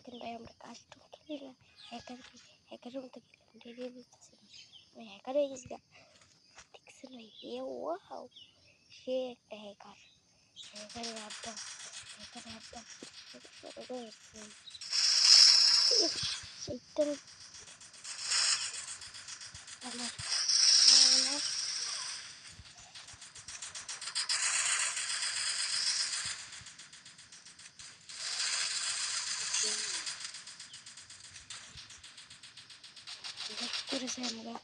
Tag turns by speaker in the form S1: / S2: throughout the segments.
S1: দেখেন ভাই আমরা কাস্টম খেলি না, হ্যাকারের মতো খেলি ডেরিয়ে বুঝতেছি না, আমি হ্যাকার হয়ে গেছি। দেখছেন ভাই এ ওয়াও, সে একটা হ্যাকার, হ্যাকারের আড্ডা, হ্যাকারের আড্ডা। সেইটা আমার করেছে আমরা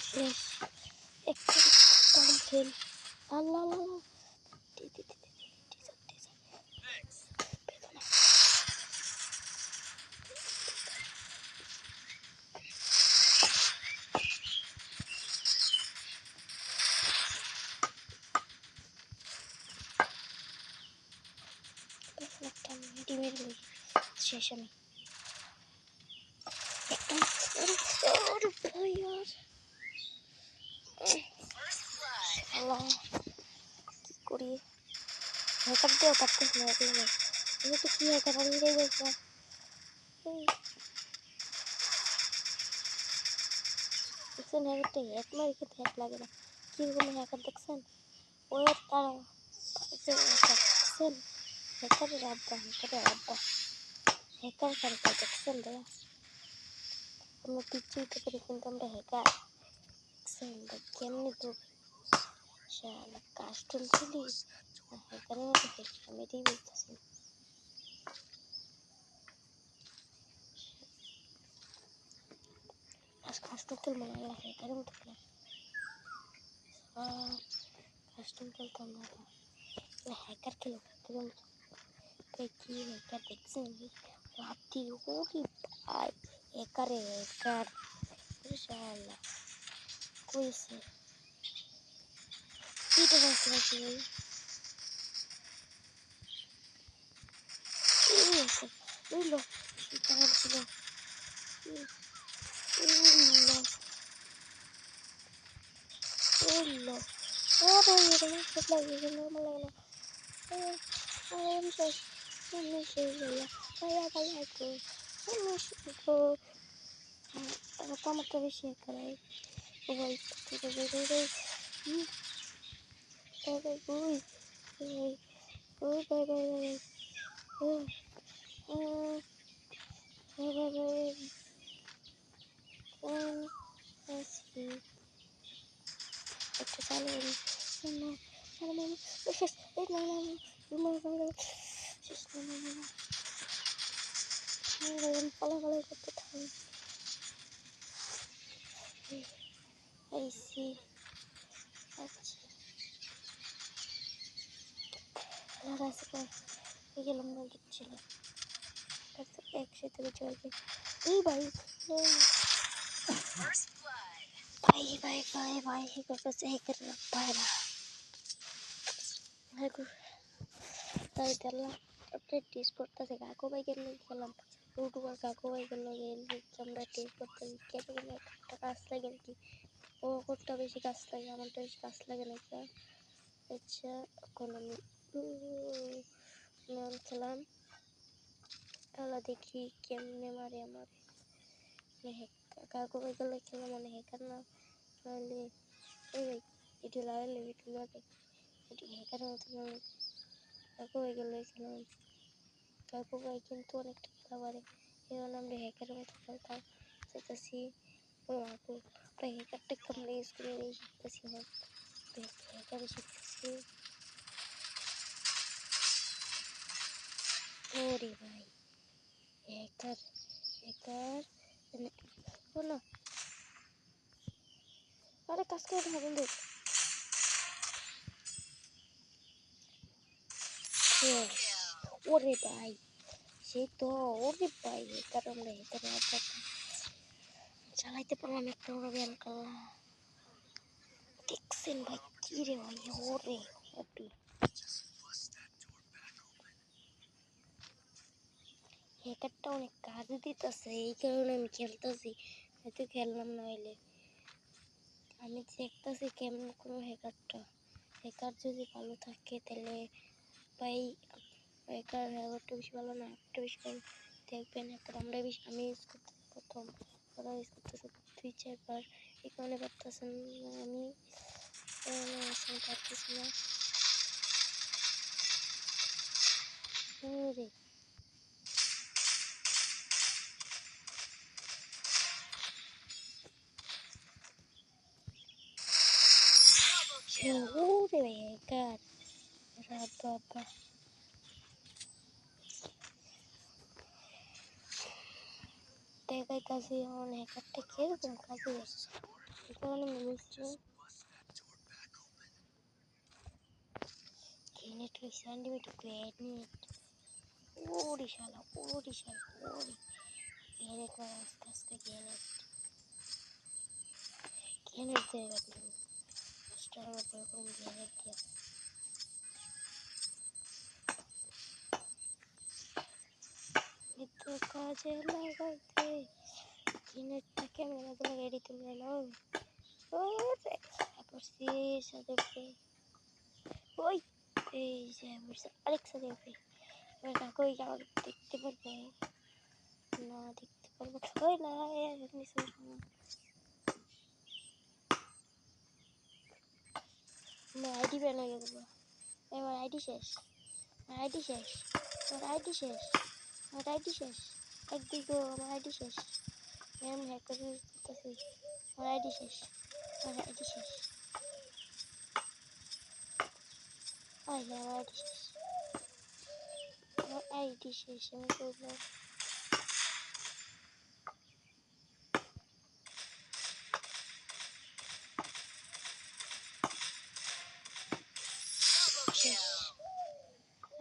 S1: শেষ একটা কম খেল। আল্লাহ ডিমের শেষ আমি একটা ভাই আর আল্লাহ কি করি, হ্যাকার দিয়েও পারতেছি না, তুমি তো কি হ্যাকার আমি দেখবো। দেখছেন হ্যাকারটা এক মারি খেতে হ্যাক লাগে না, কীরকম হ্যাকার দেখছেন ওর তারা দেখছেন, হ্যাকারের আড্ডা, হ্যাকার কারটা দেখছেন ভাইয়া, আমরা পিচ্ছি হতে পারি কিন্তু আমরা হ্যাকার। দেখছেন ভাই কেমনি তো কাস্টম খেলি হ্যাকারের মতো খেলি, আমি এটাই বলতেছি। কাস্টম খেলবো না, আমরা হ্যাকারের মতো খেলাম, কাস্টম খেলতাম না, হ্যাকার খেলো হ্যাকারের মতো। কি হ্যাকার দেখছেন রাত্রি ওরে ভাই, হ্যাকারে হ্যাকার ইনশাআল্লাহ কইছে এটা রাখতে ভাই উইলো তাহলে ছিল উইলো উইলো ওরে এরকম সব লাগে নরমাল লাগে না, আমি শেষ, আমি শেষ হইলা ভাইয়া ভাইয়া গো, আমি শেষ গো, তারা তো আমার তো বেশি করে ওই একটা চালু শেষ পালাপালাই করতে থাকি আইসি। আচ্ছা গেলাম না দিচ্ছিল একসাথে চলবে এই ভাই ভাই ভাই ভাই ভাই হেকার কাছে হেকার পায়রা তাই খেললাম প্র্যাকটিস করতেছে কাকু ভাই গেলে খেলাম ইউটিউবার কাকু ভাই গেল আমরা টেস্ট করতেছি কেটে গেলে একটা কাজ লাগে আর কি, ও কোনটা বেশি কাজ লাগে, আমারটা বেশি কাজ লাগে না। আচ্ছা এখন আমি খেলাম, খেলা দেখি কেমনে মারে আমার কাকু ভাই গেলে খেলা মানে হ্যাকার না নাহলে এই ভাই এটি লাগালে এটি লাগে এটি হ্যাকার মতো কাকু ভাই গেলে খেলাম, কাকু ভাই কিন্তু অনেকটা খেলা পারে এই জন্য আমরা হ্যাকারের মতো খেলতাম চাইতেছি। ও আপু আমরা হ্যাকারটাকে আমরা ইউজ করে শিখতেছি না, হ্যাকারে শিখতেছি। ওরে ভাই হ্যাকার হ্যাকার বলো আরে কাজ করে না বন্ধু ওরে ভাই সেই তো ওরে ভাই হ্যাকার আমরা হ্যাকারে চালাইতে পারলাম একটা ওরা ব্যান করলাম। দেখছেন ভাই কি রে ভাই ওরে ওটি হ্যাকারটা অনেক কাজ দিতেছে এই কারণে আমি খেলতেছি, হয়তো খেললাম না হইলে আমি দেখতেছি কেমন কোনো হ্যাকারটা হ্যাকার যদি ভালো থাকে তাহলে ভাই হ্যাকার হ্যাকারটা বেশি ভালো না, একটা বেশি ভালো দেখবেন। হ্যাকার আমরা বেশি আমি ইউজ করতে প্রথম ওরা ইউজ করতেছে 2-4 বার, এই কারণে পারতেছেন আমি পারতেছি না। রে ওরে ভাই হ্যাকার বাবা দেখাইতাছি আমার হ্যাকারটা কিরকম কাজে আসছে, এই কারণে মিলছে গ্রেনেড লইছে আনলিমিটেড গ্রেনেড। ওরে শালা ওরে শালা ওরে গ্রেনেড মারা আস্তে আস্তে গ্রেনেড গ্রেনেড দিয়ে রাখলাম স্টার এরকম গ্রেনেড দিয়ে তো কাজে লাগাইতে গ্রেনেডটা কেমন লাগাই রেডি তুলে নাও। ওরে পড়ছি সাথে ওই এই যে পড়ছে আরেক সাথে এবার কাকু আমাকে দেখতে পারবে না, দেখতে পারবো ওই না আমার আইডি ব্যান হয়ে গেল, এবার আইডি শেষ, আমার আইডি শেষ, আমার আইডি শেষ, আমার আইডি শেষ, একদিকে আমার আইডি শেষ, আমি হ্যাক করে করতেছি, আমার আইডি শেষ, আমার আইডি শেষ, আমার আইডি শেষ, আমার আইডি শেষ, আমি করবো শেষ,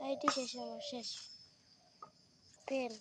S1: আইডি শেষ, আমার শেষ ফেল।